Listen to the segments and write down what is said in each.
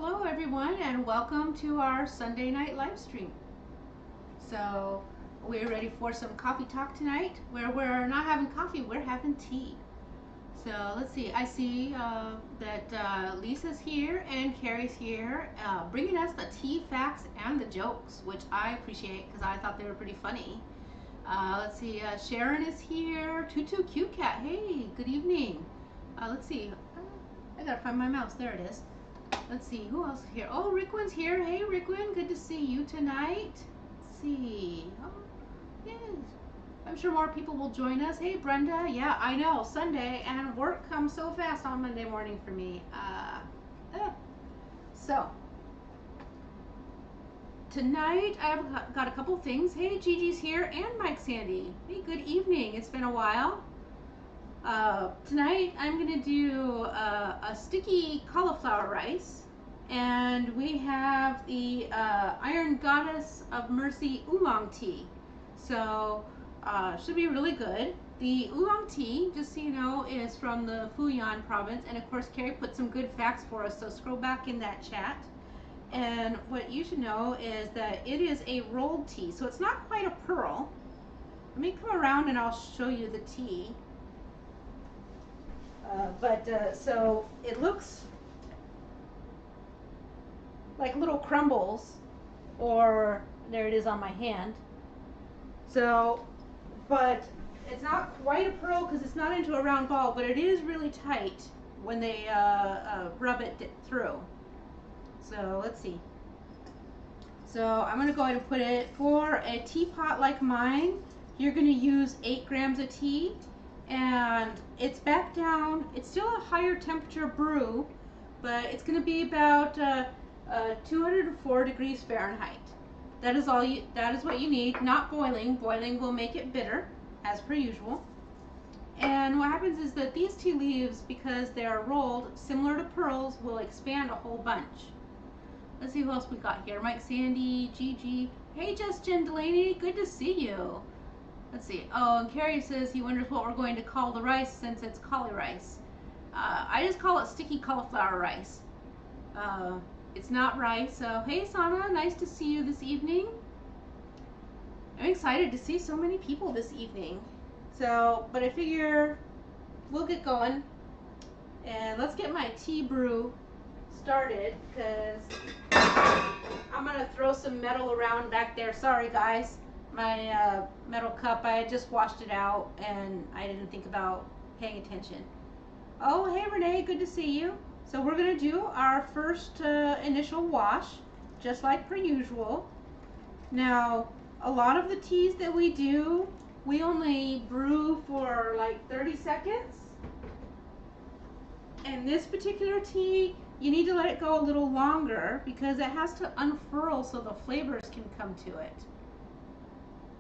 Hello everyone and welcome to our Sunday night live stream. So we're ready for some coffee talk tonight where we're not having coffee, we're having tea. So let's see, I see that Lisa's here and Carrie's here bringing us the tea facts and the jokes, which I appreciate because I thought they were pretty funny. Let's see, Sharon is here, Tutu Cute Cat, hey, good evening. Let's see, I gotta find my mouse, there it is. Let's see, who else is here? Oh, Rickwin's here. Hey, Rickwin, good to see you tonight. Let's see. Oh, yes. I'm sure more people will join us. Hey, Brenda. Yeah, I know. Sunday, and work comes so fast on Monday morning for me. So, tonight I've got a couple things. Hey, Gigi's here, and Mike Sandy. Hey, good evening. It's been a while. Tonight I'm going to do a sticky cauliflower rice, and we have the Iron Goddess of Mercy Oolong tea. So should be really good. The Oolong tea, just so you know, is from the Fujian province, and of course Carrie put some good facts for us, so scroll back in that chat. And what you should know is that it is a rolled tea, so it's not quite a pearl. Let me come around and I'll show you the tea. So it looks like little crumbles, or there it is on my hand. So, but it's not quite a pearl because it's not into a round ball, but it is really tight when they rub it through. So let's see. So I'm going to go ahead and put it for a teapot like mine. You're going to use 8 grams of tea. And it's back down. It's still a higher temperature brew, but it's going to be about 204 degrees Fahrenheit. That is all. That is what you need. Not boiling. Boiling will make it bitter, as per usual. And what happens is that these tea leaves, because they are rolled, similar to pearls, will expand a whole bunch. Let's see who else we got here. Mike Sandy, Gigi. Hey, Justin Delaney. Good to see you. Let's see. Oh, and Carrie says he wonders what we're going to call the rice since it's Caulirice. I just call it sticky cauliflower rice. It's not rice. So, hey, Sana, nice to see you this evening. I'm excited to see so many people this evening. So, but I figure we'll get going. And let's get my tea brew started because I'm going to throw some metal around back there. Sorry, guys. My metal cup, I had just washed it out and I didn't think about paying attention. Oh, hey Renee, good to see you. So we're going to do our first initial wash, just like per usual. Now, a lot of the teas that we do, we only brew for like 30 seconds. And this particular tea, you need to let it go a little longer because it has to unfurl so the flavors can come to it.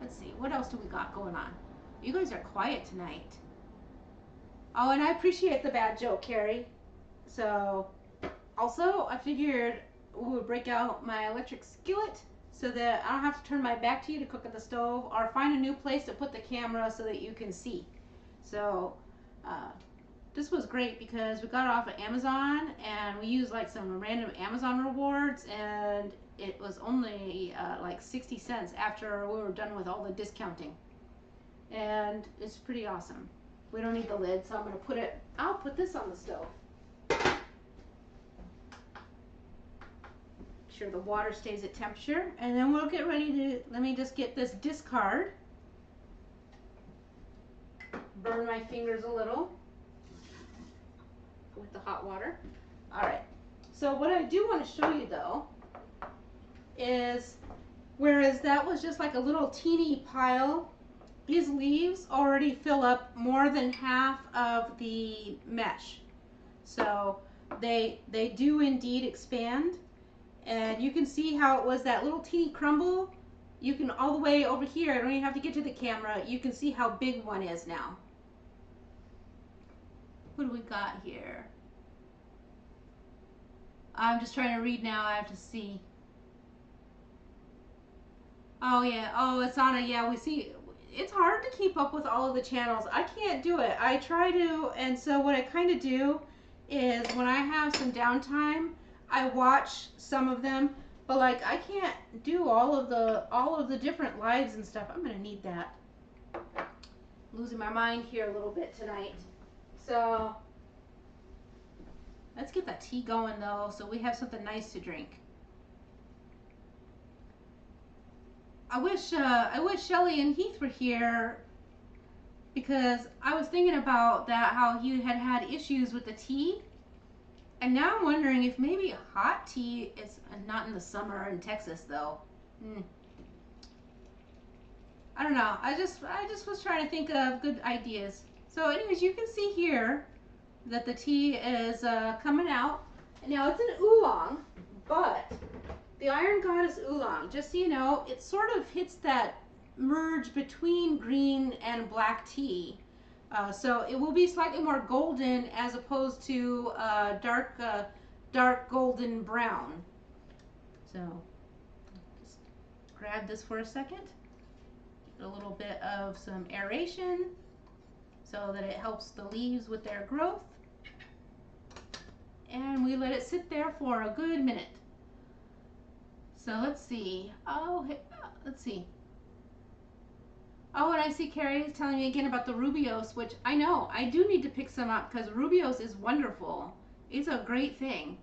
Let's see, what else do we got going on? You guys are quiet tonight. Oh, and I appreciate the bad joke, Carrie. So, also, I figured we would break out my electric skillet so that I don't have to turn my back to you to cook at the stove, or find a new place to put the camera so that you can see. So, this was great because we got it off of Amazon, and we used like some random Amazon rewards, and it was only like 60 cents after we were done with all the discounting. And it's pretty awesome. We don't need the lid, so I'm going to put it, I'll put this on the stove. Make sure the water stays at temperature. And then we'll get ready to, let me just get this discard. Burn my fingers a little with the hot water. All right. So what I do want to show you though is, whereas that was just like a little teeny pile, these leaves already fill up more than half of the mesh. So they do indeed expand, and you can see how it was that little teeny crumble. You can all the way over here, I don't even have to get to the camera, you can see how big one is now. What do we got here? I'm just trying to read now, I have to see. Oh yeah, oh it's on a, yeah, we see, it's hard to keep up with all of the channels. I can't do it. I try to, and so what I kind of do is when I have some downtime, I watch some of them, but like I can't do all of the different lives and stuff. I'm gonna need that. Losing my mind here a little bit tonight. So let's get that tea going though, so we have something nice to drink. I wish Shelly and Heath were here, because I was thinking about that, how he had issues with the tea, and now I'm wondering if maybe hot tea is not in the summer in Texas though. I don't know. I just was trying to think of good ideas. So anyways, you can see here that the tea is coming out. Now it's an oolong, but the Iron Goddess Oolong, just so you know, it sort of hits that merge between green and black tea. So it will be slightly more golden as opposed to dark golden brown. So just grab this for a second. Get a little bit of some aeration so that it helps the leaves with their growth. And we let it sit there for a good minute. So let's see. Oh, let's see. Oh, and I see Carrie is telling me again about the Rubios, which I know I do need to pick some up because Rubios is wonderful. It's a great thing.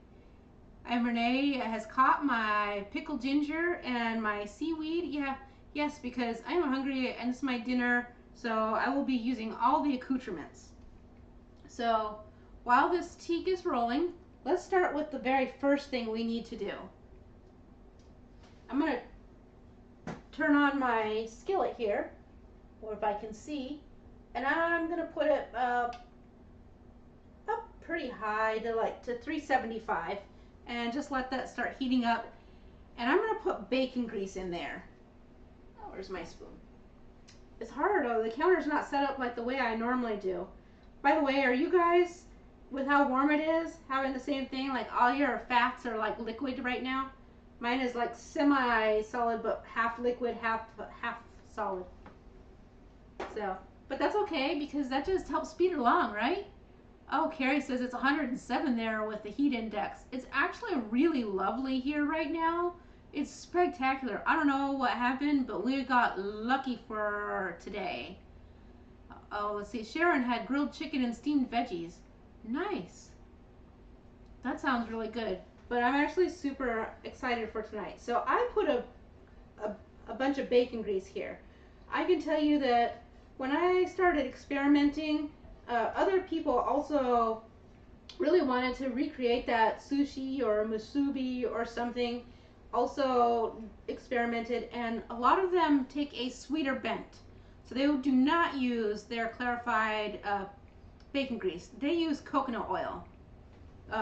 And Renee has caught my pickled ginger and my seaweed. Yeah, yes, because I am hungry and it's my dinner, so I will be using all the accoutrements. So while this tea is rolling, let's start with the very first thing we need to do. I'm going to turn on my skillet here, or if I can see, and I'm going to put it up pretty high to 375, and just let that start heating up. And I'm going to put bacon grease in there. Oh, where's my spoon? It's hard though. The counter's not set up like the way I normally do. By the way, are you guys, with how warm it is, having the same thing? Like all your fats are like liquid right now? Mine is like semi-solid, but half liquid, half solid. So, but that's okay because that just helps speed it along, right? Oh, Carrie says it's 107 there with the heat index. It's actually really lovely here right now. It's spectacular. I don't know what happened, but we got lucky for today. Oh, let's see. Sharon had grilled chicken and steamed veggies. Nice. That sounds really good. But I'm actually super excited for tonight. So I put a bunch of bacon grease here. I can tell you that when I started experimenting, other people also really wanted to recreate that sushi or musubi or something. Also experimented, and a lot of them take a sweeter bent. So they do not use their clarified bacon grease. They use coconut oil.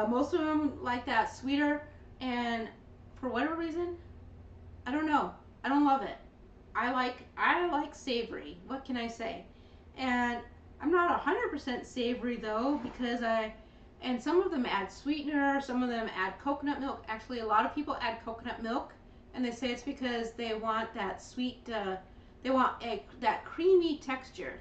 Most of them like that sweeter, and for whatever reason, I don't know. I don't love it. I like savory. What can I say? And I'm not 100% savory though, because and some of them add sweetener, some of them add coconut milk. Actually, a lot of people add coconut milk, and they say it's because they want that sweet, they want that creamy texture.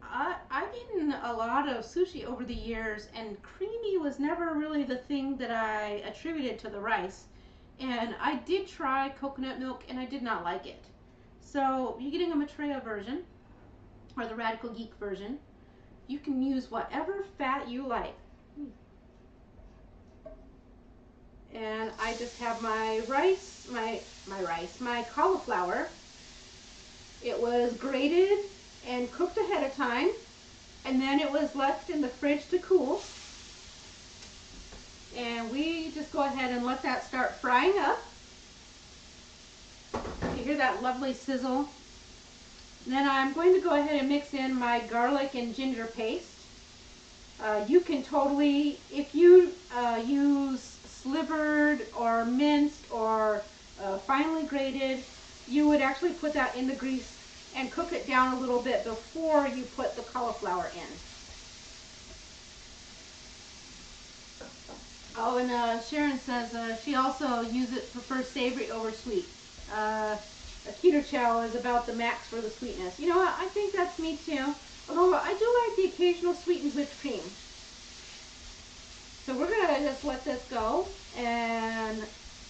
I've eaten a lot of sushi over the years, and creamy was never really the thing that I attributed to the rice. And I did try coconut milk, and I did not like it. So you're getting a Maitreya version, or the Radical Geek version. You can use whatever fat you like. And I just have my rice, my cauliflower. It was grated and cooked ahead of time, and then it was left in the fridge to cool. And we just go ahead and let that start frying up. You hear that lovely sizzle. Then I'm going to go ahead and mix in my garlic and ginger paste. You can totally, if you use slivered or minced or finely grated, you would actually put that in the grease and cook it down a little bit before you put the cauliflower in. Oh, and Sharon says she also prefers savory over sweet. A keto chow is about the max for the sweetness. You know what? I think that's me too. Although I do like the occasional sweetened whipped cream. So we're gonna just let this go, and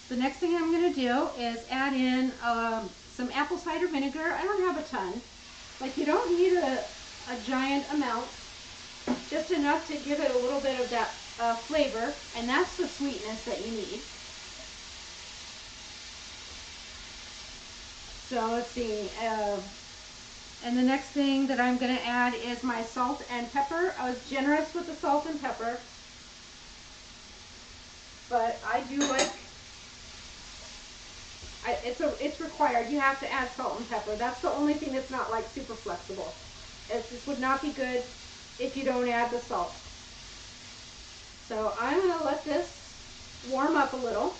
the next thing I'm gonna do is add in some apple cider vinegar. I don't have a ton. Like, you don't need a giant amount, just enough to give it a little bit of that flavor, and that's the sweetness that you need. So let's see, and the next thing that I'm going to add is my salt and pepper. I was generous with the salt and pepper, but I do like, it's required. You have to add salt and pepper. That's the only thing that's not like super flexible. This would not be good if you don't add the salt. So I'm going to let this warm up a little,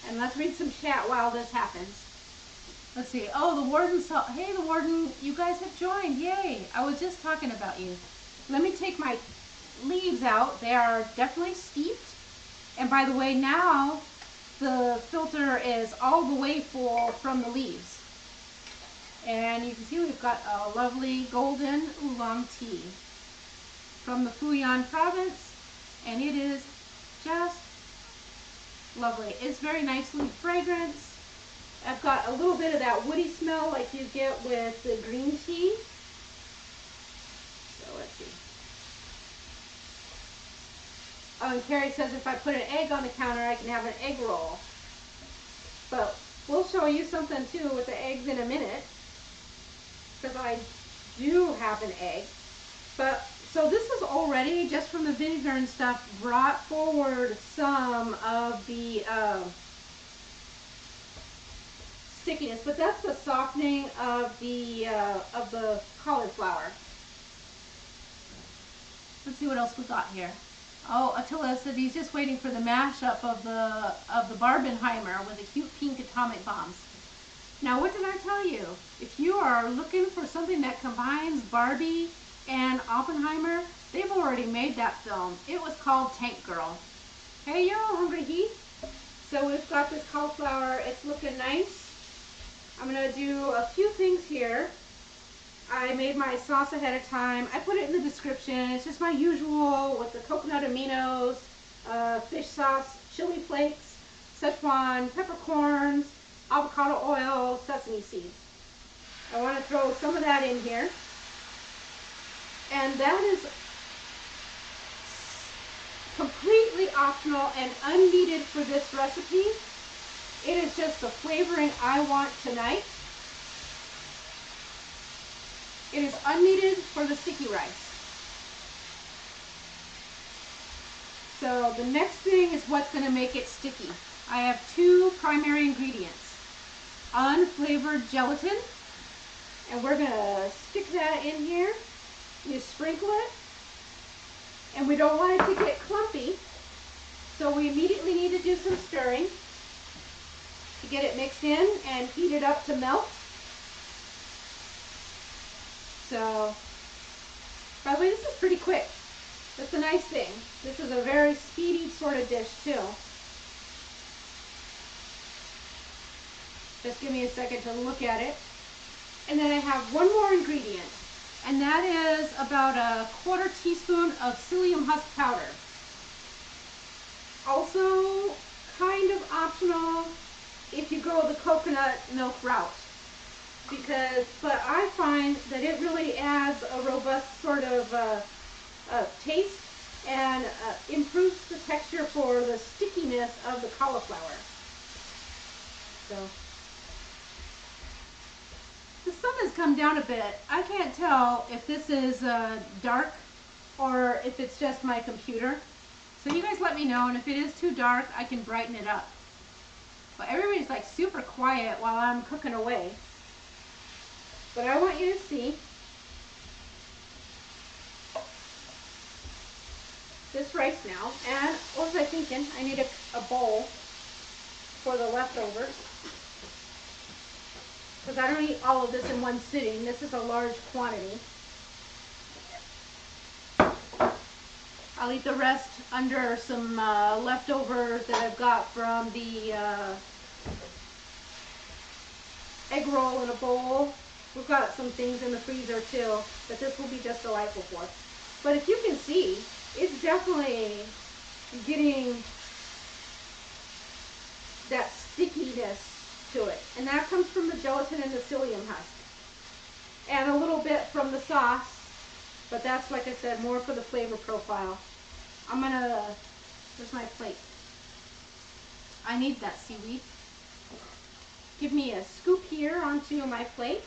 and let's read some chat while this happens. Let's see. Oh, the warden saw. Hey, the warden, you guys have joined. Yay. I was just talking about you. Let me take my leaves out. They are definitely steeped. And by the way, now the filter is all the way full from the leaves. And you can see we've got a lovely golden oolong tea from the Fujian province. And it is just lovely. It's very nicely fragrant. I've got a little bit of that woody smell like you get with the green tea. So let's see. Oh, and Carrie says if I put an egg on the counter, I can have an egg roll. But we'll show you something too with the eggs in a minute, because I do have an egg. But so this is already, just from the vinegar and stuff, brought forward some of the stickiness, but that's the softening of the cauliflower. Let's see what else we got here. Oh, Attila said he's just waiting for the mashup of the Barbenheimer with the cute pink atomic bombs. Now, what did I tell you? If you are looking for something that combines Barbie and Oppenheimer, they've already made that film. It was called Tank Girl. Hey, yo, Hungry Heath. So we've got this cauliflower. It's looking nice. I'm going to do a few things here. I made my sauce ahead of time. I put it in the description. It's just my usual with the coconut aminos, fish sauce, chili flakes, sichuan, peppercorns, avocado oil, sesame seeds. I want to throw some of that in here. And that is completely optional and unneeded for this recipe. It is just the flavoring I want tonight. It is unneeded for the sticky rice. So the next thing is what's going to make it sticky. I have two primary ingredients. Unflavored gelatin. And we're going to stick that in here. You sprinkle it. And we don't want it to get clumpy. So we immediately need to do some stirring to get it mixed in and heat it up to melt. So, by the way, this is pretty quick. That's the nice thing. This is a very speedy sort of dish too. Just give me a second to look at it. And then I have one more ingredient, and that is about a 1/4 teaspoon of psyllium husk powder. Also kind of optional if you go the coconut milk route, but I find that it really adds a robust sort of taste and improves the texture for the stickiness of the cauliflower. So the sun has come down a bit. I can't tell if this is dark or if it's just my computer. So you guys let me know, and if it is too dark, I can brighten it up. But everybody's like super quiet while I'm cooking away. But I want you to see this rice now. And what was I thinking? I need a bowl for the leftovers, because I don't eat all of this in one sitting. This is a large quantity. I'll eat the rest under some leftovers that I've got from the egg roll in a bowl. We've got some things in the freezer too that this will be just delightful for. But if you can see, it's definitely getting that stickiness to it. And that comes from the gelatin and the psyllium husk. And a little bit from the sauce, but that's, like I said, more for the flavor profile. I'm gonna, where's my plate? I need that seaweed. Give me a scoop here onto my plate.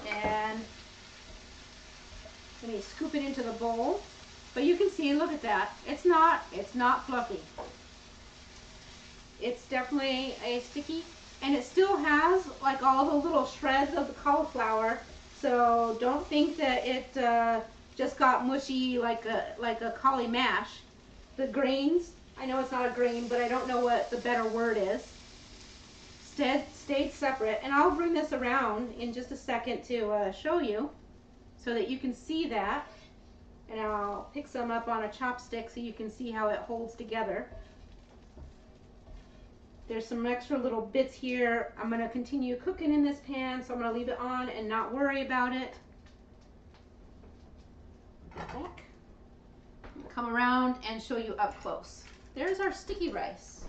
And let me scoop it into the bowl. But you can see, look at that. It's not fluffy. It's definitely a sticky, and it still has like all the little shreds of the cauliflower. So don't think that it just got mushy like a cauli mash. The grains, I know it's not a grain, but I don't know what the better word is, stayed separate. And I'll bring this around in just a second to show you so that you can see that. And I'll pick some up on a chopstick so you can see how it holds together. There's some extra little bits here. I'm going to continue cooking in this pan, so I'm going to leave it on and not worry about it. Back. Come around and show you up close. There's our sticky rice.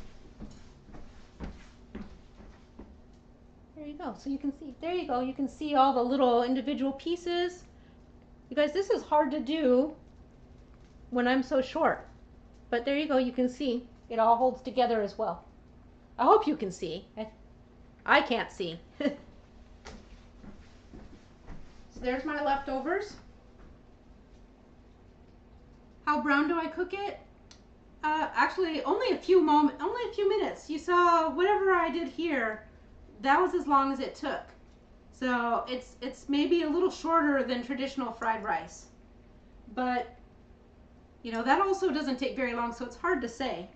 There you go. So you can see, there you go. You can see all the little individual pieces. You guys, this is hard to do when I'm so short. But there you go. You can see it all holds together as well. I hope you can see. I can't see. So there's my leftovers. How brown do I cook it? Actually, only a few minutes. You saw whatever I did here. That was as long as it took. So it's maybe a little shorter than traditional fried rice. But, you know, that also doesn't take very long, so it's hard to say.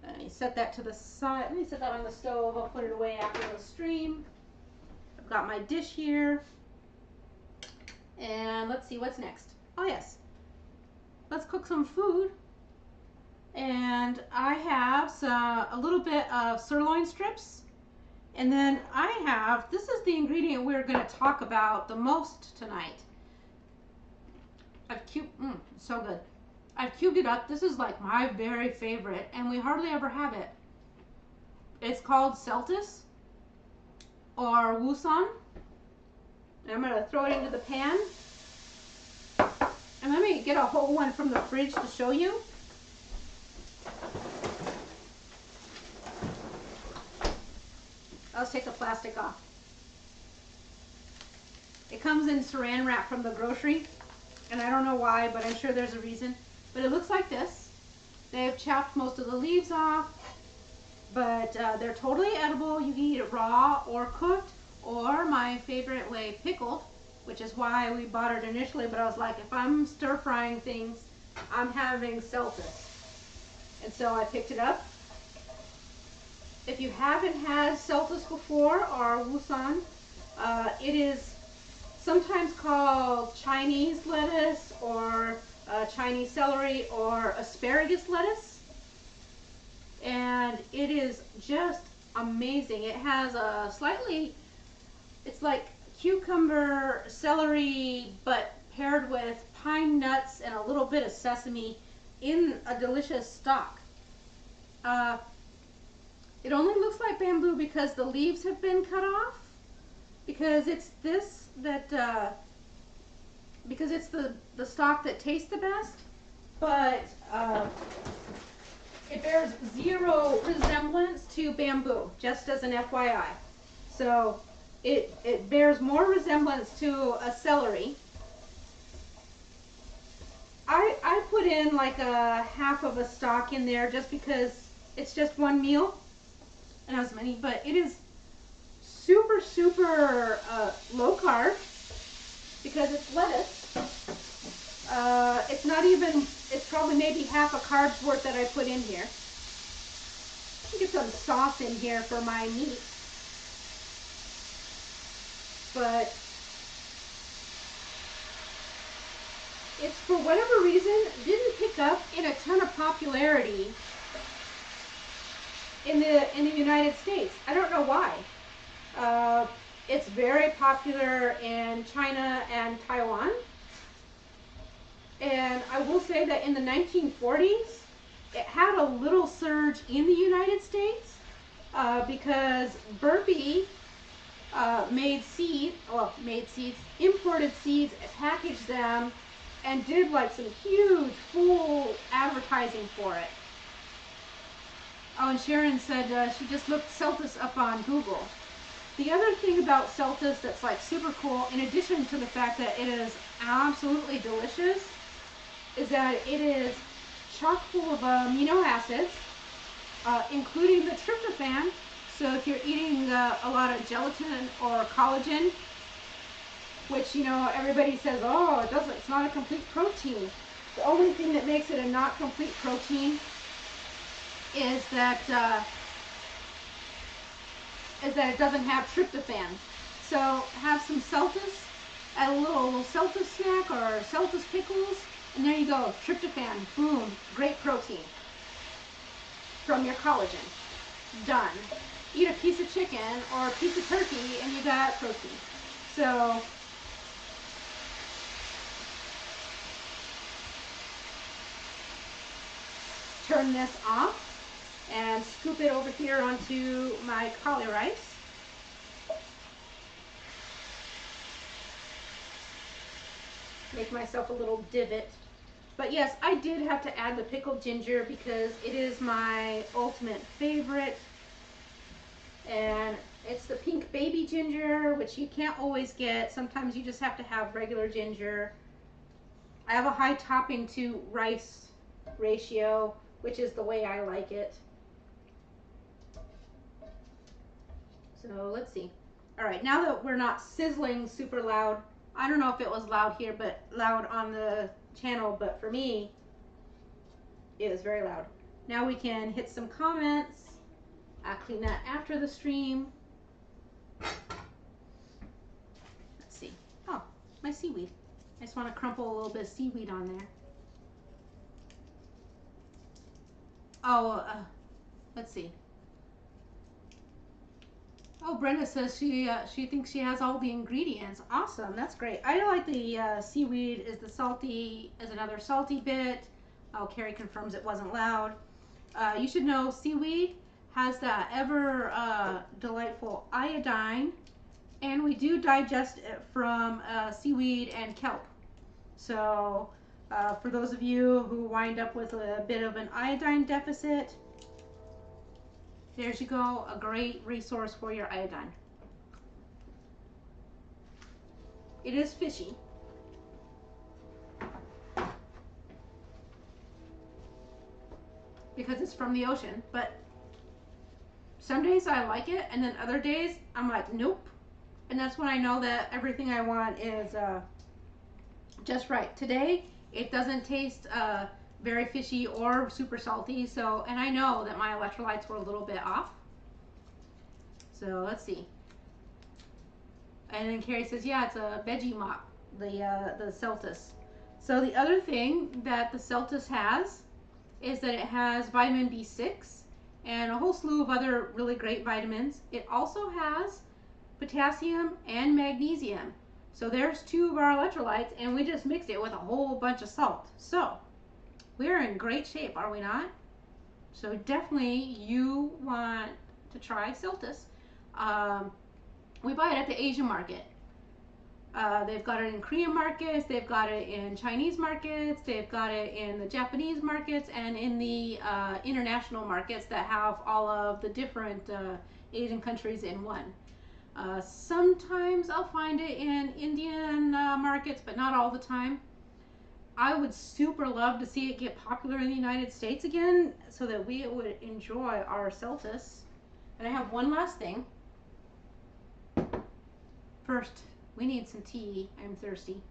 Let me set that to the side. Let me set that on the stove. I'll put it away after the stream. I've got my dish here. And let's see what's next. Oh, yes. Let's cook some food. And I have a little bit of sirloin strips. And then I have, this is the ingredient we're going to talk about the most tonight. So good. I've cubed it up. This is like my very favorite, and we hardly ever have it. It's called seltus or wusan. And I'm going to throw it into the pan. And let me get a whole one from the fridge to show you. Let's take the plastic off. It comes in saran wrap from the grocery, and I don't know why, but I'm sure there's a reason. But it looks like this. They've chopped most of the leaves off, but they're totally edible. You can eat it raw or cooked, or my favorite way, pickled, which is why we bought it initially. But I was like, if I'm stir frying things, I'm having seltus. And so I picked it up. If you haven't had seltus before, or wusan, it is sometimes called Chinese lettuce or Chinese celery or asparagus lettuce, and it is just amazing. It has a slightly, it's like cucumber, celery, but paired with pine nuts and a little bit of sesame in a delicious stock. It only looks like bamboo because the leaves have been cut off, because it's this that because it's the stalk that tastes the best, but it bears zero resemblance to bamboo, just as an FYI. So it bears more resemblance to a celery. I put in like a half of a stalk in there just because it's just one meal and as many, but it is super low carb because it's lettuce. It's not even, it's probably maybe half a carb's worth that I put in here. Let me get some sauce in here for my meat. But it's, for whatever reason, didn't pick up in a ton of popularity in the United States. I don't know why. It's very popular in China and Taiwan. And I will say that in the 1940s, it had a little surge in the United States because Burpee made seeds, imported seeds, packaged them, and did like some huge full advertising for it. Oh, and Sharon said she just looked Celtus up on Google. The other thing about Celtus that's like super cool, in addition to the fact that it is absolutely delicious, is that it is chock full of amino acids, including the tryptophan. So if you're eating a lot of gelatin or collagen, which, you know, everybody says, oh, it's not a complete protein. The only thing that makes it a not complete protein is that it doesn't have tryptophan. So have some Celtus, add a little Celtus snack or Celtus pickles, and there you go, tryptophan, boom, great protein from your collagen. Done. Eat a piece of chicken or a piece of turkey and you got protein. So turn this off and scoop it over here onto my Caulirice. Make myself a little divot. But yes, I did have to add the pickled ginger because it is my ultimate favorite. And it's the pink baby ginger, which you can't always get. Sometimes you just have to have regular ginger. I have a high topping to rice ratio, which is the way I like it. So let's see. All right, now that we're not sizzling super loud, I don't know if it was loud here, but loud on the channel, but for me, it was very loud. Now we can hit some comments. I'll clean that after the stream. Let's see. Oh, my seaweed. I just want to crumple a little bit of seaweed on there. Oh, let's see. Oh, Brenda says she thinks she has all the ingredients. Awesome, that's great. I like the seaweed is another salty bit. Oh, Carrie confirms it wasn't loud. You should know seaweed has that ever delightful iodine, and we do digest it from seaweed and kelp. So for those of you who wind up with a bit of an iodine deficit, there's you go, a great resource for your iodine. It is fishy. Because it's from the ocean, but some days I like it, and then other days I'm like, nope. And that's when I know that everything I want is just right. Today, it doesn't taste very fishy or super salty, so, and I know that my electrolytes were a little bit off. So let's see. And then Carrie says, yeah, it's a veggie mop, the Celtus. So the other thing that the Celtus has is that it has vitamin B6 and a whole slew of other really great vitamins. It also has potassium and magnesium. So there's two of our electrolytes, and we just mixed it with a whole bunch of salt. So we're in great shape, are we not? So definitely you want to try Celtus. We buy it at the Asian market. They've got it in Korean markets, they've got it in Chinese markets, they've got it in the Japanese markets, and in the international markets that have all of the different Asian countries in one. Sometimes I'll find it in Indian markets, but not all the time. I would super love to see it get popular in the United States again so that we would enjoy our Celtus. And I have one last thing. First, we need some tea. I'm thirsty.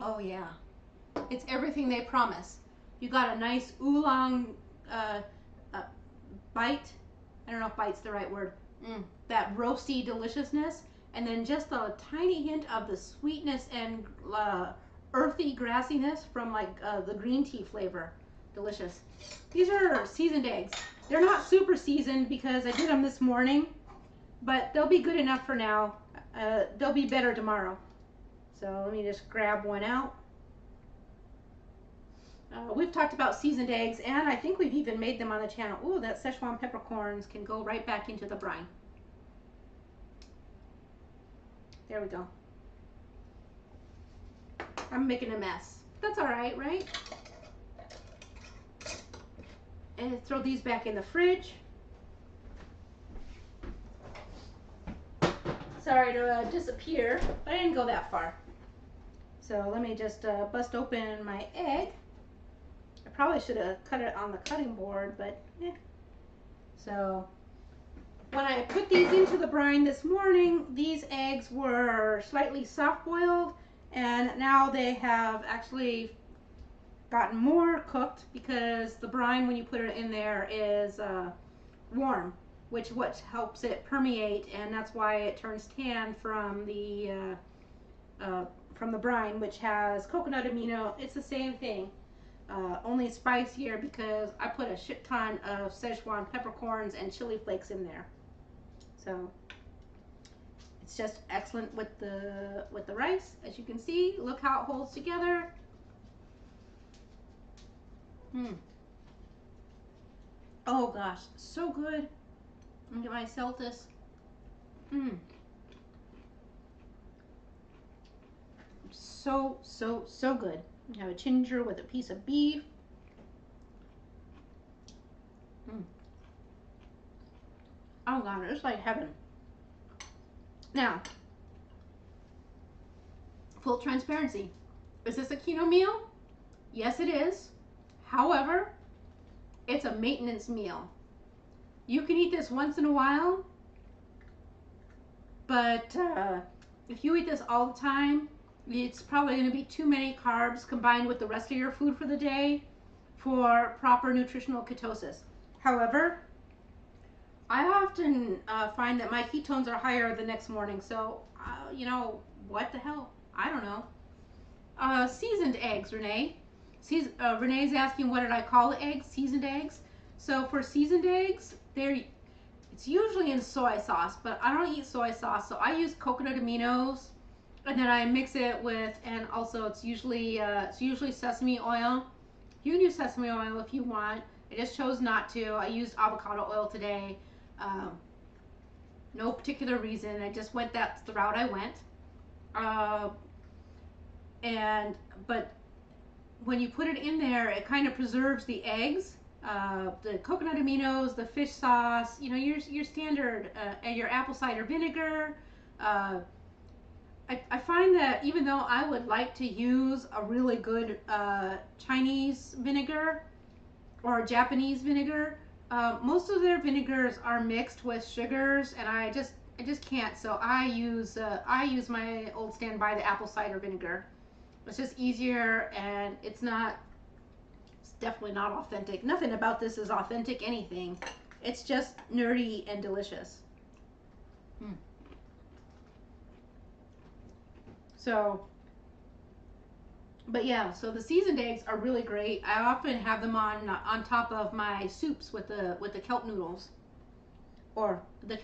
Oh yeah. It's everything they promise. You got a nice oolong bite. I don't know if bite's the right word. That roasty deliciousness. And then just a tiny hint of the sweetness and earthy grassiness from like the green tea flavor. delicious. These are seasoned eggs. They're not super seasoned because I did them this morning, but they'll be good enough for now. They'll be better tomorrow. So let me just grab one out. We've talked about seasoned eggs, and I think we've even made them on the channel. Ooh, that Sichuan peppercorns can go right back into the brine. There we go. I'm making a mess. That's all right, right? And throw these back in the fridge. Sorry to disappear, but I didn't go that far. So let me just bust open my egg. I probably should have cut it on the cutting board, but eh. So when I put these into the brine this morning, these eggs were slightly soft boiled, and now they have actually gotten more cooked because the brine, when you put it in there, is warm, which helps it permeate, and that's why it turns tan from the brine, which has coconut amino. It's the same thing, only spicier because I put a shit ton of Szechuan peppercorns and chili flakes in there. So it's just excellent with the rice. As you can see, look how it holds together. Oh gosh, so good. Let me get myself this. So good. You have a ginger with a piece of beef. Oh god, it's like heaven. Now, full transparency. Is this a keto meal? Yes, it is. However, it's a maintenance meal. You can eat this once in a while, but if you eat this all the time, it's probably going to be too many carbs combined with the rest of your food for the day for proper nutritional ketosis. However, I often find that my ketones are higher the next morning, so you know, what the hell? I don't know. Seasoned eggs, Renee. Renee's asking, what did I call the eggs? Seasoned eggs. So for seasoned eggs, it's usually in soy sauce, but I don't eat soy sauce, so I use coconut aminos, and then I mix it with, and also it's usually sesame oil. You can use sesame oil if you want. I just chose not to. I used avocado oil today. No particular reason. I just went, that's the route I went. But when you put it in there, it kind of preserves the eggs, the coconut aminos, the fish sauce, you know, your standard, and your apple cider vinegar. I find that even though I would like to use a really good Chinese vinegar or Japanese vinegar, most of their vinegars are mixed with sugars, and I just can't. So I use my old standby, the apple cider vinegar. It's just easier, and it's definitely not authentic. Nothing about this is authentic anything. It's just nerdy and delicious. So, but yeah, so the seasoned eggs are really great. I often have them on top of my soups with the kelp noodles, or the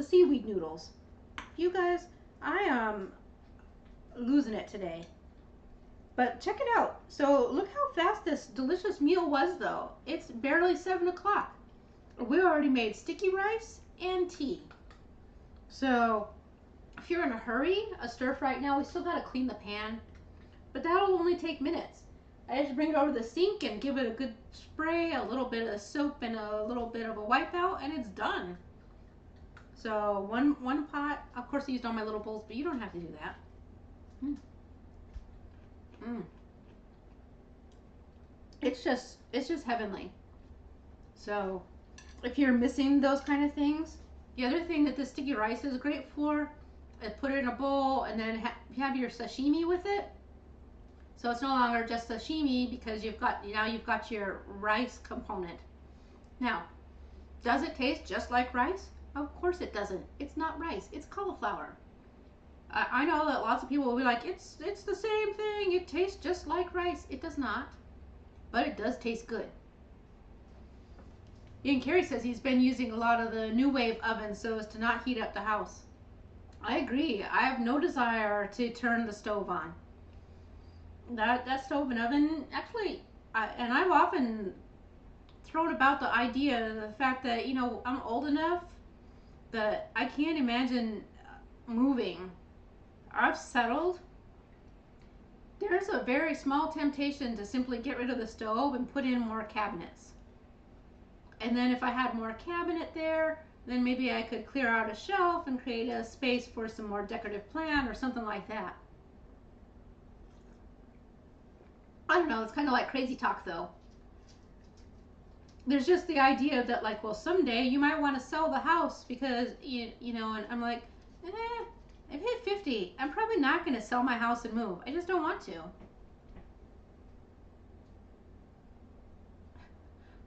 seaweed noodles. You guys, I am losing it today. But check it out. So look how fast this delicious meal was, though. It's barely 7 o'clock. We already made sticky rice and tea. So if you're in a hurry, a stir fry right now, we still got to clean the pan, but that'll only take minutes. I just bring it over the sink and give it a good spray, a little bit of soap and a little bit of a wipe out, and it's done. So one pot. Of course I used all my little bowls, but you don't have to do that. It's just heavenly. So if you're missing those kind of things, the other thing that the sticky rice is great for, put it in a bowl and then have your sashimi with it. So it's no longer just sashimi because you've got your rice component. Now, does it taste just like rice? Of course it doesn't. It's not rice. It's cauliflower. I know that lots of people will be like, it's the same thing. It tastes just like rice. It does not. but it does taste good. Ian Carey says he's been using a lot of the new wave ovens so as to not heat up the house. I agree. I have no desire to turn the stove on. That stove and oven, actually, and I've often thrown about the idea, the fact that, you know, I'm old enough that I can't imagine moving. I've settled. There's a very small temptation to simply get rid of the stove and put in more cabinets. And then if I had more cabinet there, then maybe I could clear out a shelf and create a space for some more decorative plant or something like that. I don't know, it's kind of like crazy talk though. There's just the idea that, like, well, someday you might want to sell the house because, you know, and I'm like, I've hit 50. I'm probably not going to sell my house and move. I just don't want to.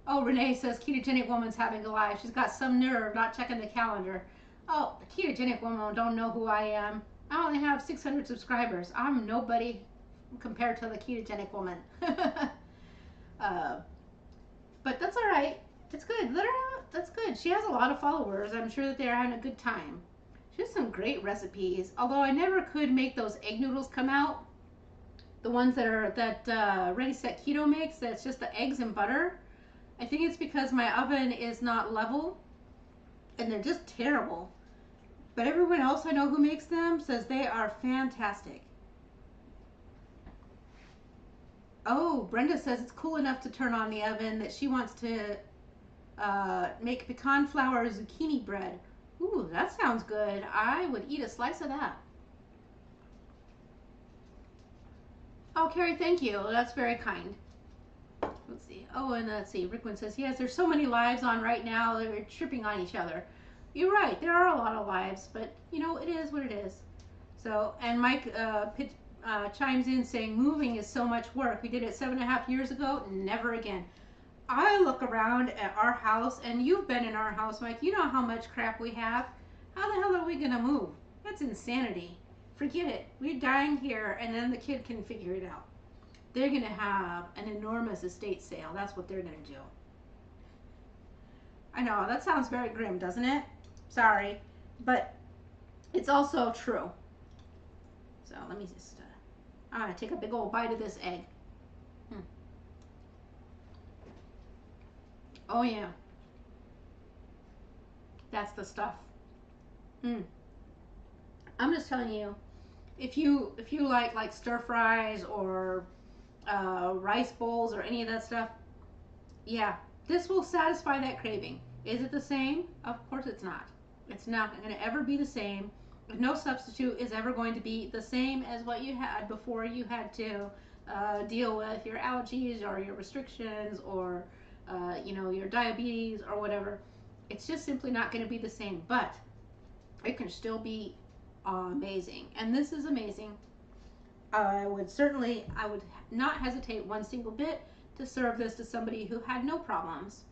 Oh, Renee says ketogenic woman's having a live. She's got some nerve not checking the calendar. Oh, the ketogenic woman don't know who I am. I only have 600 subscribers. I'm nobody compared to the ketogenic woman. But that's all right. It's good. Let her have, that's good. She has a lot of followers. I'm sure that they're having a good time. She has some great recipes. Although I never could make those egg noodles come out. The ones that Ready Set Keto makes. That's just the eggs and butter. I think it's because my oven is not level, and they're just terrible. But everyone else I know who makes them says they are fantastic. Oh, Brenda says it's cool enough to turn on the oven that she wants to make pecan flour zucchini bread. Ooh, that sounds good. I would eat a slice of that. Oh, Carrie, thank you. That's very kind. Let's see. Oh, and let's see. Rickwin says, yes, there's so many lives on right now. They're tripping on each other. You're right. There are a lot of lives, but, you know, it is what it is. So, and Mike chimes in saying, moving is so much work. We did it 7.5 years ago. Never again. I look around at our house, and you've been in our house, Mike. You know how much crap we have. How the hell are we going to move? That's insanity. Forget it. We're dying here, and then the kid can figure it out. They're going to have an enormous estate sale. That's what they're going to do. I know, that sounds very grim, doesn't it? Sorry, but it's also true. So let me just, I'm going to take a big old bite of this egg. Oh yeah. That's the stuff. I'm just telling you, if you like stir fries or rice bowls or any of that stuff, yeah, this will satisfy that craving. Is it the same? Of course it's not. It's not going to ever be the same. No substitute is ever going to be the same as what you had before you had to deal with your allergies or your restrictions or you know, your diabetes or whatever. It's just simply not going to be the same, but it can still be amazing. And this is amazing. I would not hesitate one single bit to serve this to somebody who had no problems,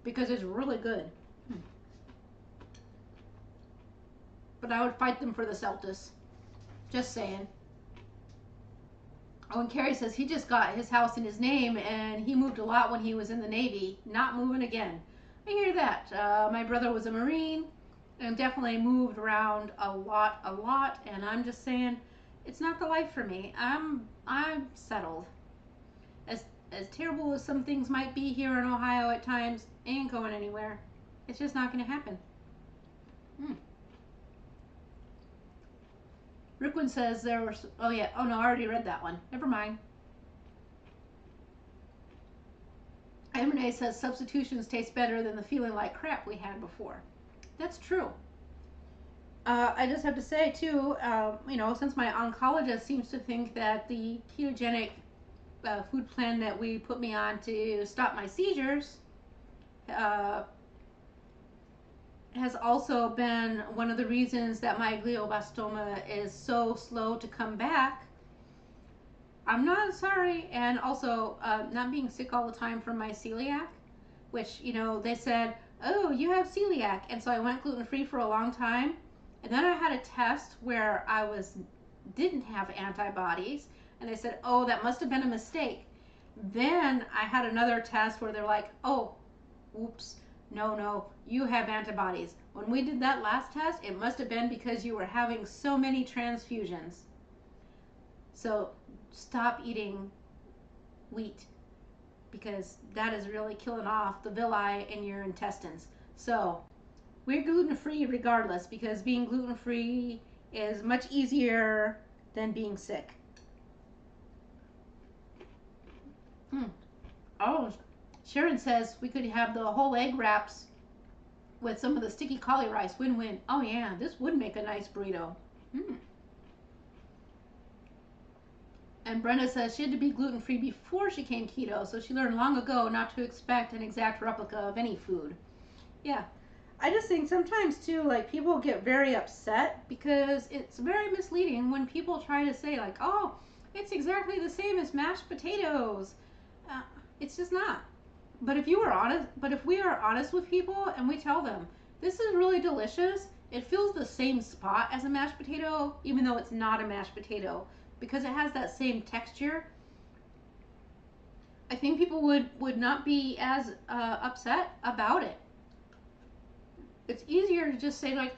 because it's really good. But I would fight them for the Celtus. Just saying. Oh, and Carrie says he just got his house in his name and he moved a lot when he was in the Navy. Not moving again. I hear that. My brother was a Marine and definitely moved around a lot, and I'm just saying, it's not the life for me. I'm settled. As terrible as some things might be here in Ohio at times, ain't going anywhere. It's just not going to happen. Rickwin says there were, oh yeah, oh no, I already read that one. Never mind. Renee says substitutions taste better than the feeling like crap we had before. That's true. I just have to say too, you know, since my oncologist seems to think that the ketogenic food plan that we put me on to stop my seizures has also been one of the reasons that my glioblastoma is so slow to come back. I'm not sorry. And also not being sick all the time from my celiac, which, you know, they said, oh, you have celiac. And so I went gluten-free for a long time. And then I had a test where I didn't have antibodies. And they said, oh, that must have been a mistake. Then I had another test where they're like, oh, oops, no, you have antibodies. When we did that last test, it must have been because you were having so many transfusions. So stop eating wheat because that is really killing off the villi in your intestines. So we're gluten-free regardless because being gluten-free is much easier than being sick. Oh, Sharon says we could have the whole egg wraps with some of the sticky Caulirice. Win-win. Oh yeah, this would make a nice burrito. And Brenda says she had to be gluten-free before she came keto, so she learned long ago not to expect an exact replica of any food. Yeah. I just think sometimes too, like, people get very upset because it's very misleading when people try to say like, oh, it's exactly the same as mashed potatoes. It's just not. But if we are honest with people and we tell them this is really delicious, it fills the same spot as a mashed potato, even though it's not a mashed potato, because it has that same texture. I think people would not be as upset about it. It's easier to just say like,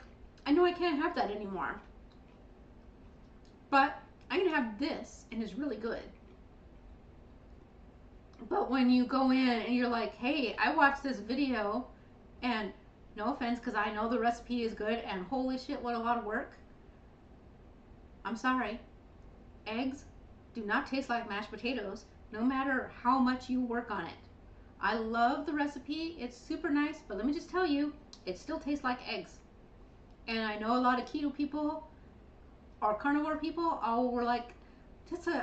I know I can't have that anymore, but I can have this and it's really good. But when you go in and you're like, hey, I watched this video and no offense because I know the recipe is good and holy shit, what a lot of work. I'm sorry. Eggs do not taste like mashed potatoes no matter how much you work on it. I love the recipe. It's super nice, but let me just tell you, it still tastes like eggs. And I know a lot of keto people or carnivore people were like,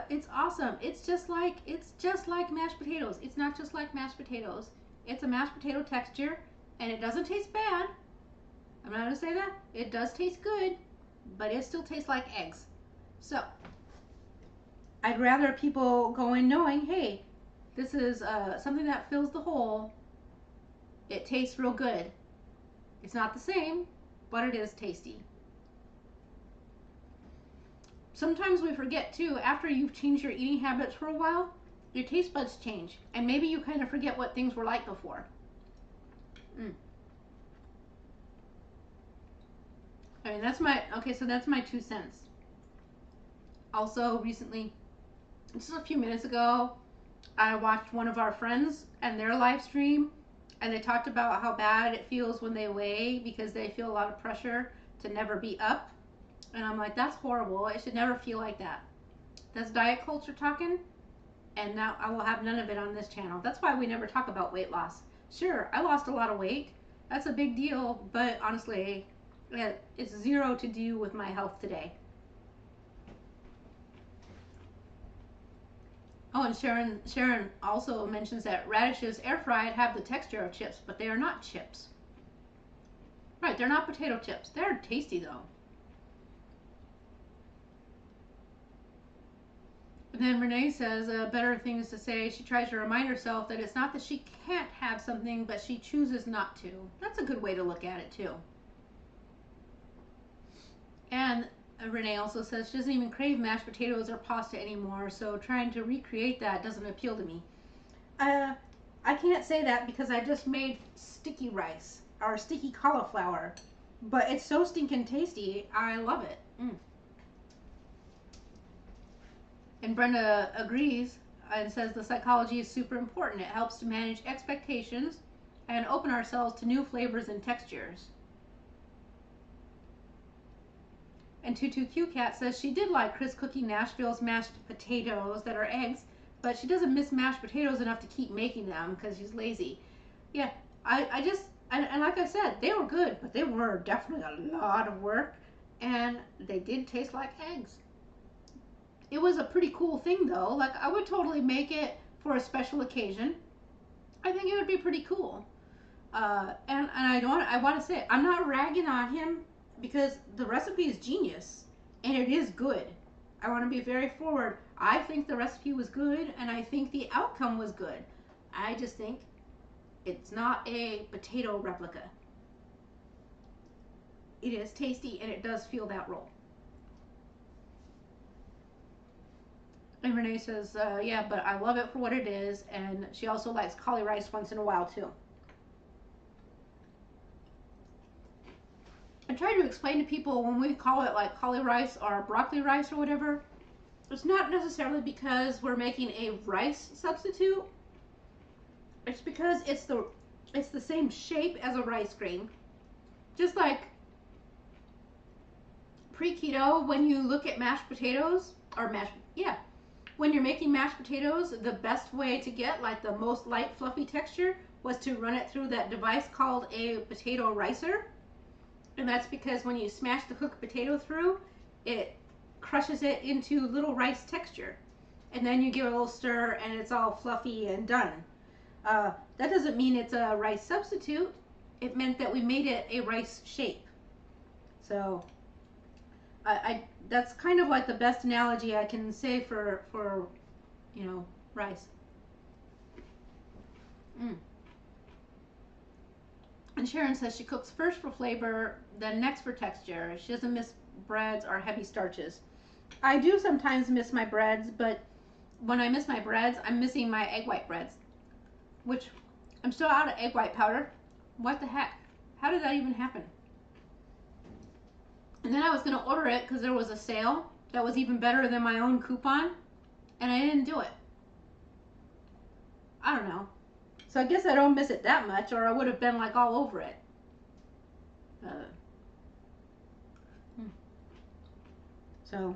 it's awesome. It's just like mashed potatoes. It's not just like mashed potatoes. It's a mashed potato texture and it doesn't taste bad. I'm not gonna say that. It does taste good, but it still tastes like eggs. So I'd rather people go in knowing, hey, this is something that fills the hole. It tastes real good. It's not the same, but it is tasty. Sometimes we forget too, after you've changed your eating habits for a while, your taste buds change. And maybe you kind of forget what things were like before. I mean, that's my 2 cents. Also, recently, just a few minutes ago, I watched one of our friends and their live stream, and they talked about how bad it feels when they weigh because they feel a lot of pressure to never be up. And I'm like, that's horrible. It should never feel like that. That's diet culture talking, and now I will have none of it on this channel. That's why we never talk about weight loss. Sure, I lost a lot of weight. That's a big deal, but honestly, it's zero to do with my health today. Oh, and Sharon also mentions that radishes air fried have the texture of chips, but they are not chips. Right, they're not potato chips. They're tasty though. And then Renee says a better thing is to say she tries to remind herself that it's not that she can't have something, but she chooses not to. That's a good way to look at it too. And Renee also says she doesn't even crave mashed potatoes or pasta anymore, so trying to recreate that doesn't appeal to me. I can't say that because I just made sticky rice or sticky cauliflower, but it's so stinking tasty. I love it. And Brenda agrees and says the psychology is super important. It helps to manage expectations and open ourselves to new flavors and textures. And 22QCat says she did like Chris cooking Nashville's mashed potatoes that are eggs, but she doesn't miss mashed potatoes enough to keep making them because she's lazy. Yeah, I just, and like I said, they were good, but they were definitely a lot of work, and they did taste like eggs. It was a pretty cool thing though. Like, I would totally make it for a special occasion. I think it would be pretty cool. And I want to say, I'm not ragging on him because the recipe is genius and it is good. I want to be very forward. I think the recipe was good and I think the outcome was good. I just think it's not a potato replica. It is tasty and it does feel that role. And Renee says, yeah, but I love it for what it is. And she also likes Caulirice once in a while, too. I try to explain to people when we call it like Caulirice or broccoli rice or whatever, it's not necessarily because we're making a rice substitute. It's because it's the same shape as a rice grain. Just like pre-keto, when you look at mashed potatoes, or when you're making mashed potatoes, the best way to get like the most light fluffy texture was to run it through that device called a potato ricer. And that's because when you smash the cooked potato through, it crushes it into little rice texture. And then you give it a little stir and it's all fluffy and done. That doesn't mean it's a rice substitute. It meant that we made it a rice shape. So that's kind of like the best analogy I can say for rice. And Sharon says she cooks first for flavor, then next for texture. She doesn't miss breads or heavy starches. I do sometimes miss my breads, but when I miss my breads, I'm missing my egg white breads, which I'm still out of egg white powder. What the heck? How did that even happen? And then I was going to order it because there was a sale that was even better than my own coupon, and I didn't do it. I don't know. So I guess I don't miss it that much, or I would have been like all over it. So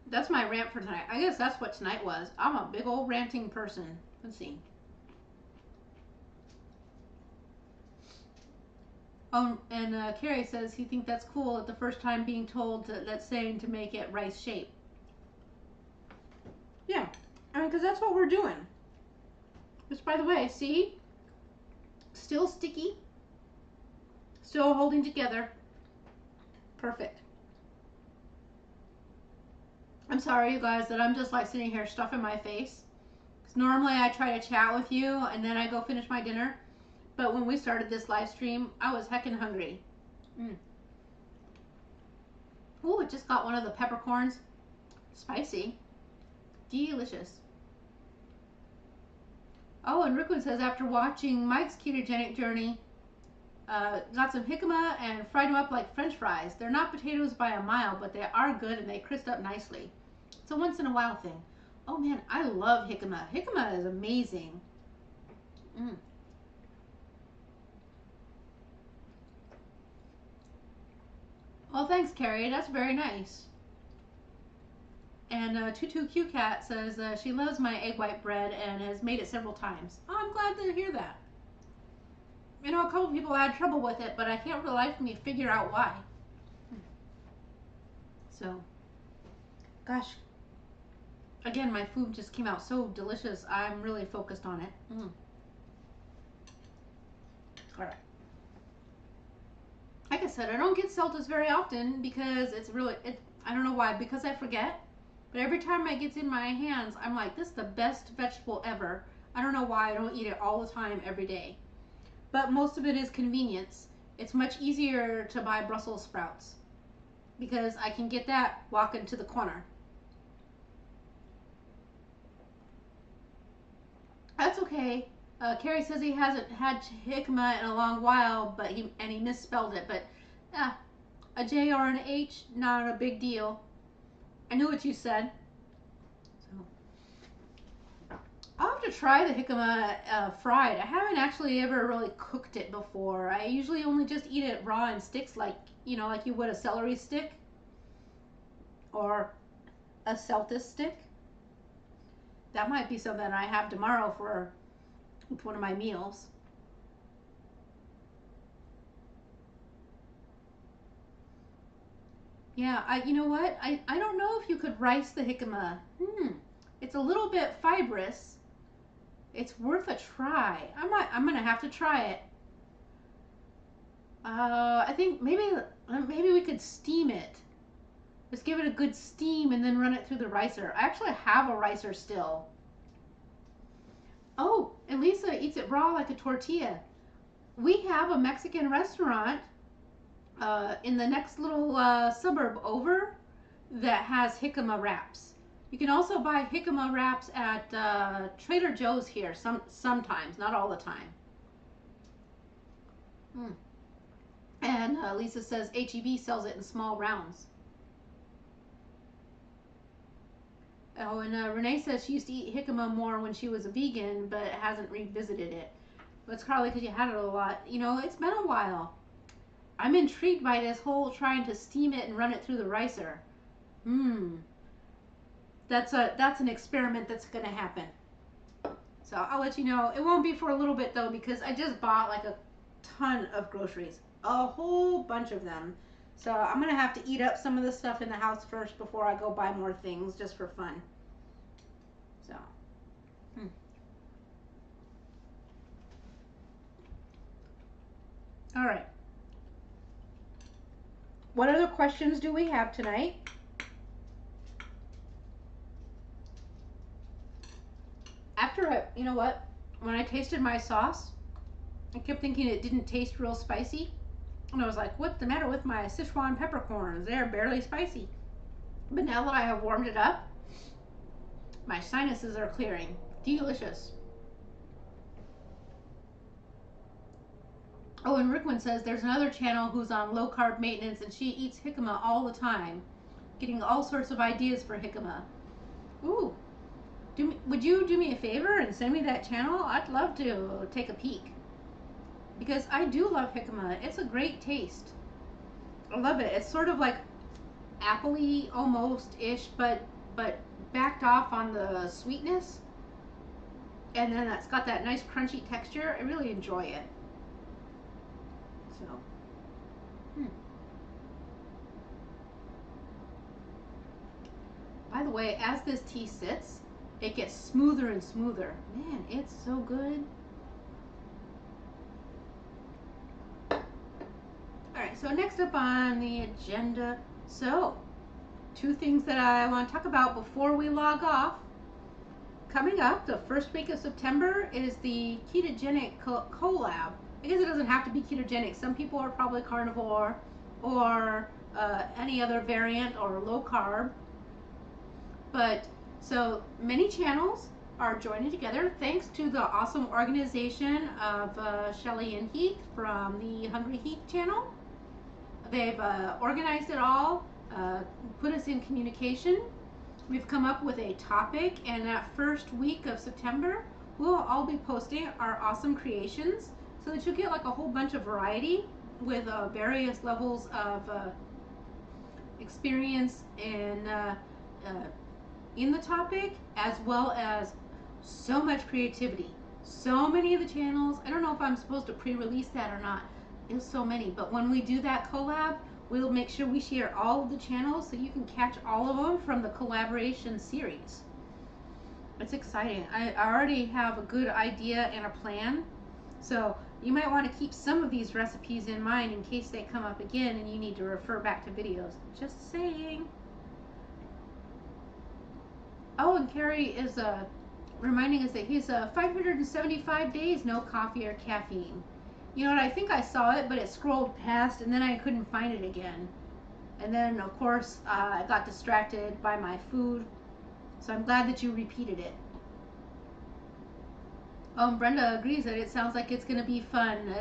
that's my rant for tonight. I guess that's what tonight was. I'm a big old ranting person. Let's see. Oh, and Carrie says he thinks that's cool at the first time being told that's saying to make it rice shape. Yeah, I mean, because that's what we're doing. Which, by the way, see? Still sticky. Still holding together. Perfect. I'm sorry, you guys, that I'm just like sitting here stuffing my face. Because normally I try to chat with you and then I go finish my dinner. But when we started this live stream, I was heckin' hungry. Ooh, it just got one of the peppercorns. Spicy. Delicious. Oh, and Rickwin says after watching Mike's ketogenic journey, got some jicama and fried them up like French fries. They're not potatoes by a mile, but they are good and they crisp up nicely. It's a once in a while thing. Oh man, I love jicama. Jicama is amazing. Well, thanks, Carrie. That's very nice. And Tutu Cat says she loves my egg white bread and has made it several times. Oh, I'm glad to hear that. You know, a couple people had trouble with it, but I can't for the life of me figure out why. So, gosh. Again, my food just came out so delicious. I'm really focused on it. All right. Like I said, I don't get selters very often because it's really, I don't know why, because I forget. But every time it gets in my hands, I'm like, this is the best vegetable ever. I don't know why I don't eat it all the time, every day. But most of it is convenience. It's much easier to buy Brussels sprouts because I can get that walking to the corner. That's okay. Carrie says he hasn't had jicama in a long while, but he misspelled it. But a J or an H, not a big deal. I knew what you said. So I'll have to try the jicama fried. I haven't actually ever really cooked it before. I usually only just eat it raw in sticks, like like you would a celery stick or a Celtis stick. That might be something I have tomorrow for one of my meals. Yeah, you know what? I don't know if you could rice the jicama. It's a little bit fibrous. It's worth a try. I'm gonna have to try it. I think maybe we could steam it. Just give it a good steam and then run it through the ricer. I actually have a ricer still. Oh, and Lisa eats it raw like a tortilla. We have a Mexican restaurant in the next little suburb over that has jicama wraps. You can also buy jicama wraps at Trader Joe's here, sometimes, not all the time. And Lisa says H-E-B sells it in small rounds. Oh, and Renee says she used to eat jicama more when she was a vegan, but hasn't revisited it. That's probably because you had it a lot. You know, it's been a while. I'm intrigued by this whole trying to steam it and run it through the ricer. That's an experiment that's gonna happen. So I'll let you know. It won't be for a little bit though, because I just bought like a ton of groceries, a whole bunch of them. So I'm gonna have to eat up some of the stuff in the house first before I go buy more things just for fun. So. All right. What other questions do we have tonight? You know what? When I tasted my sauce, I kept thinking it didn't taste real spicy. And I was like, what's the matter with my sichuan peppercorns? They're barely spicy. But now that I have warmed it up, my sinuses are clearing. Delicious. Oh, and Rickwin says there's another channel who's on low carb maintenance and she eats jicama all the time, getting all sorts of ideas for jicama. Ooh, would you do me a favor and send me that channel? I'd love to take a peek, because I do love jicama. It's a great taste. I love it. It's sort of like apple-y almost-ish, but backed off on the sweetness, and then it's got that nice crunchy texture. I really enjoy it. So, By the way, as this tea sits, it gets smoother and smoother. Man, it's so good. Alright, so next up on the agenda, so 2 things that I want to talk about before we log off. Coming up, the first week of September is the ketogenic collab. I guess it doesn't have to be ketogenic. Some people are probably carnivore or any other variant or low carb. But so many channels are joining together thanks to the awesome organization of Shelly and Heath from the Hungry Heath channel. They've organized it all, put us in communication. We've come up with a topic, and that first week of September, we'll all be posting our awesome creations so that you'll get like a whole bunch of variety with various levels of experience in the topic, as well as so much creativity. So many of the channels, I don't know if I'm supposed to pre-release that or not. There's so many, but when we do that collab, we'll make sure we share all of the channels so you can catch all of them from the collaboration series. It's exciting. I already have a good idea and a plan, so you might want to keep some of these recipes in mind in case they come up again and you need to refer back to videos. Just saying. Oh, and Carrie is reminding us that he's 575 days no coffee or caffeine. You know what, I think I saw it, but it scrolled past and then I couldn't find it again. And then, of course, I got distracted by my food. So I'm glad that you repeated it. Brenda agrees that it sounds like it's going to be fun.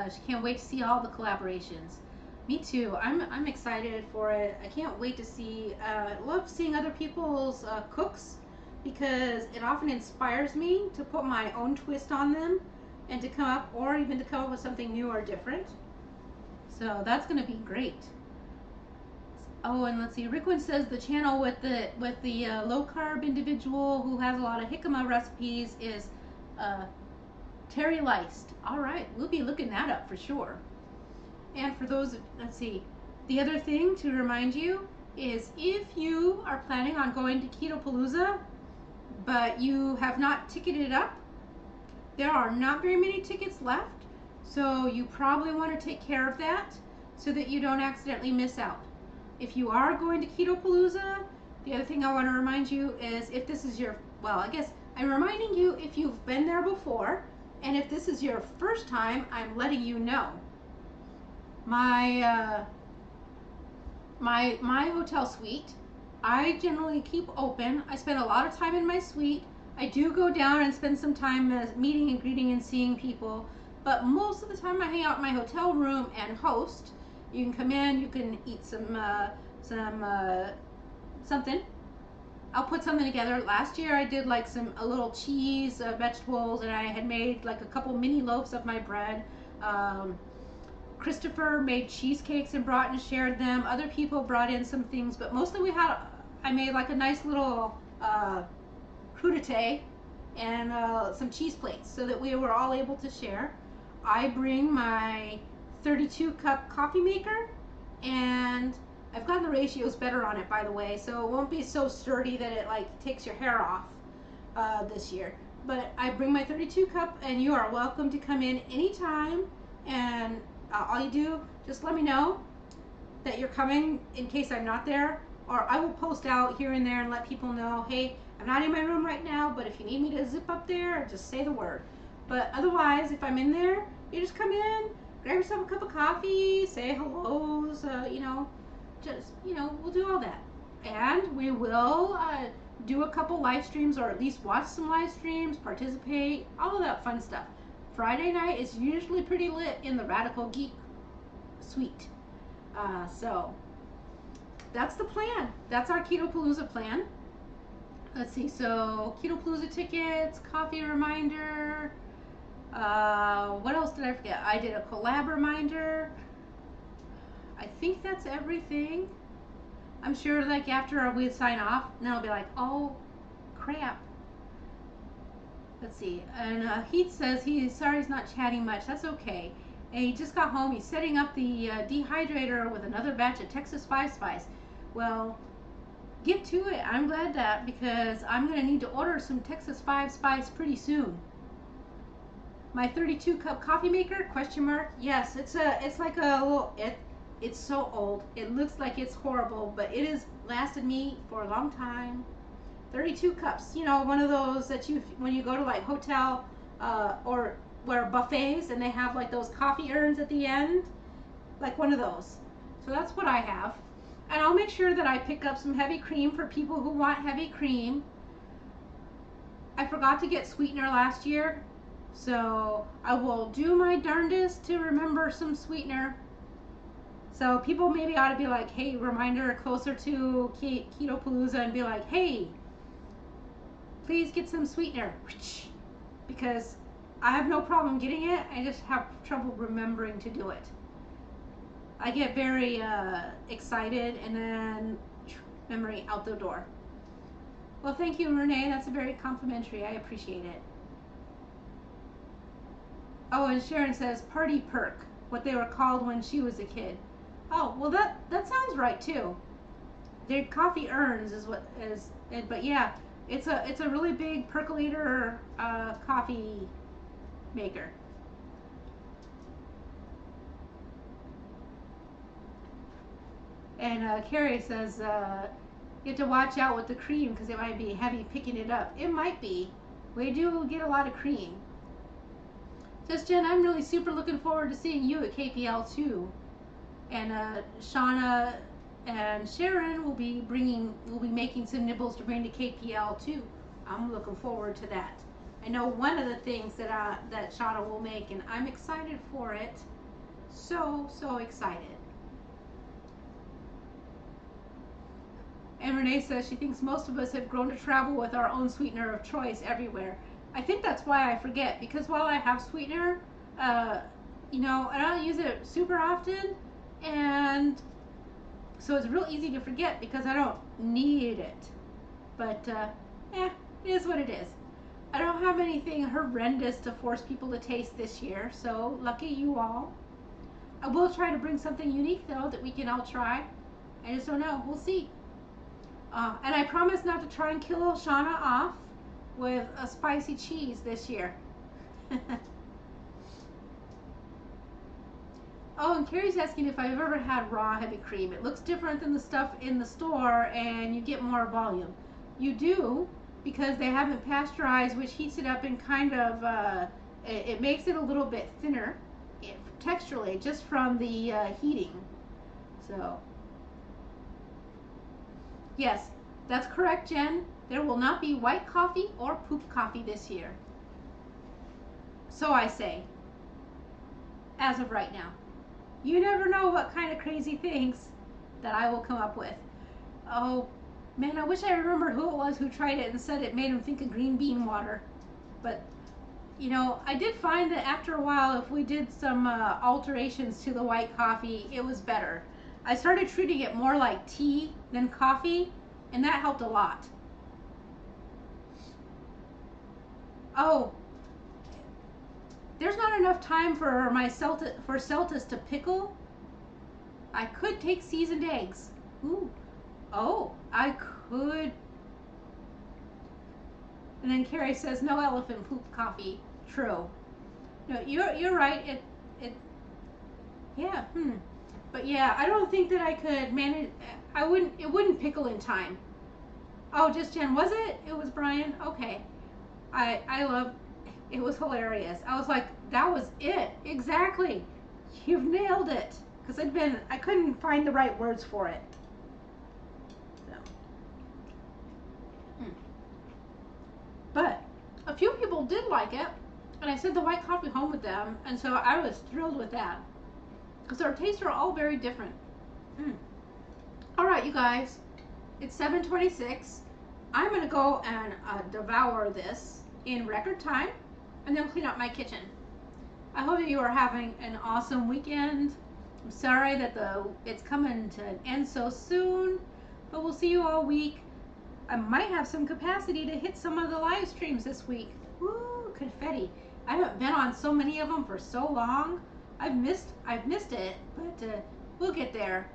She can't wait to see all the collaborations. Me too. I'm excited for it. I can't wait to see. I love seeing other people's cooks, because it often inspires me to put my own twist on them and to come up, or even to come up with something new or different. So that's going to be great. Oh, and let's see. Rickwin says the channel with the low carb individual who has a lot of jicama recipes is Terry Leist. All right, we'll be looking that up for sure. And for those, let's see, the other thing to remind you is if you are planning on going to Ketopalooza, but you have not ticketed up, there are not very many tickets left, so you probably want to take care of that so that you don't accidentally miss out. If you are going to Ketopalooza, the other thing I want to remind you is if this is your, well, I guess I'm reminding you if you've been there before, and if this is your first time, I'm letting you know. My my hotel suite, I generally keep open. I spend a lot of time in my suite. I do go down and spend some time meeting and greeting and seeing people, but most of the time I hang out in my hotel room and host. You can come in, you can eat something. I'll put something together. Last year I did like a little cheese, vegetables, and I had made like a couple mini loaves of my bread. Christopher made cheesecakes and brought and shared them. Other people brought in some things, but mostly I made like a nice little crudité and some cheese plates so that we were all able to share. I bring my 32 cup coffee maker, and I've gotten the ratios better on it, by the way, so it won't be so sturdy that it like takes your hair off this year. But I bring my 32 cup, and you are welcome to come in anytime, and all you do, just let me know that you're coming in case I'm not there, or I will post out here and there and let people know, hey, I'm not in my room right now, but if you need me to zip up there, just say the word. But otherwise, if I'm in there, you just come in, grab yourself a cup of coffee, say hellos, we'll do all that. And we will do a couple live streams, or at least watch some live streams, participate, all of that fun stuff. Friday night is usually pretty lit in the Radical Geek suite. So that's the plan. That's our Ketopalooza plan. Let's see, so Ketopalooza tickets, coffee reminder, what else did I forget? I did a collab reminder. I think that's everything. I'm sure like after we sign off, then I'll be like, oh crap. Let's see, and Heath says sorry he's not chatting much. That's okay. And he just got home. He's setting up the dehydrator with another batch of Texas 5 Spice. Well, get to it. I'm glad that, because I'm going to need to order some Texas 5 Spice pretty soon. My 32 cup coffee maker, question mark? Yes, it's like a little, it's so old. It looks like it's horrible, but it has lasted me for a long time. 32 cups, one of those that when you go to like hotel or where buffets and they have like those coffee urns at the end, like one of those. So that's what I have. And I'll make sure that I pick up some heavy cream for people who want heavy cream. I forgot to get sweetener last year, so I will do my darndest to remember some sweetener. So people maybe ought to be like, hey, reminder closer to Ketopalooza, and be like, hey, please get some sweetener, because I have no problem getting it. I just have trouble remembering to do it. I get very excited, and then memory out the door. Well, thank you, Renee. That's very complimentary. I appreciate it. Oh, and Sharon says party perk, what they were called when she was a kid. Oh, well that sounds right too. They're coffee urns but yeah, it's a really big percolator coffee maker. And Carrie says you have to watch out with the cream because it might be heavy picking it up. It might be. We do get a lot of cream. Just Jen, I'm really super looking forward to seeing you at KPL too. And Shauna and Sharon will be making some nibbles to bring to KPL too. I'm looking forward to that. I know one of the things that Shauna will make, and I'm excited for it. So excited. And Renee says she thinks most of us have grown to travel with our own sweetener of choice everywhere. I think that's why I forget, because while I have sweetener, I don't use it super often, and so it's real easy to forget because I don't need it. But it is what it is. I don't have anything horrendous to force people to taste this year, so lucky you all. I will try to bring something unique though that we can all try. I just don't know. We'll see. And I promise not to try and kill Shauna off with a spicy cheese this year. Oh, and Carrie's asking if I've ever had raw heavy cream. It looks different than the stuff in the store, and you get more volume. You do, because they haven't pasteurized, which heats it up and kind of, it makes it a little bit thinner texturally, just from the heating. So, Yes, that's correct, Jen. There will not be white coffee or poop coffee this year. So I say, as of right now. You never know what kind of crazy things that I will come up with. Oh, man, I wish I remembered who it was who tried it and said it made him think of green bean water. But, you know, I did find that after a while, if we did some alterations to the white coffee, it was better. I started treating it more like tea than coffee, and that helped a lot. Oh, there's not enough time for my Celtis to pickle. I could take seasoned eggs. Ooh. Oh, I could. And then Carrie says, no elephant poop coffee. True. No, you're right. It yeah. But yeah, I don't think that I could manage. It wouldn't pickle in time. Oh, just Jen, was it? It was Brian. Okay. I love. It was hilarious. I was like, that was it exactly. You've nailed it. Because I couldn't find the right words for it. But a few people did like it, and I sent the white coffee home with them, and so I was thrilled with that. Because our tastes are all very different. All right, you guys, it's 7:26. I'm going to go and devour this in record time, and then clean up my kitchen. I hope that you are having an awesome weekend. I'm sorry that it's coming to an end so soon, but we'll see you all week. I might have some capacity to hit some of the live streams this week. Woo, confetti. I haven't been on so many of them for so long. I've missed it, but we'll get there.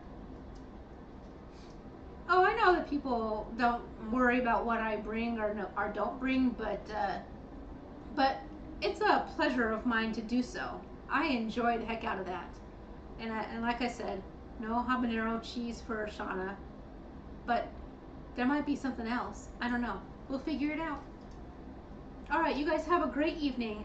Oh, I know that people don't worry about what I bring or don't bring, but it's a pleasure of mine to do so. I enjoy the heck out of that. And like I said, no habanero cheese for Shauna, but there might be something else. I don't know. We'll figure it out. All right, you guys have a great evening.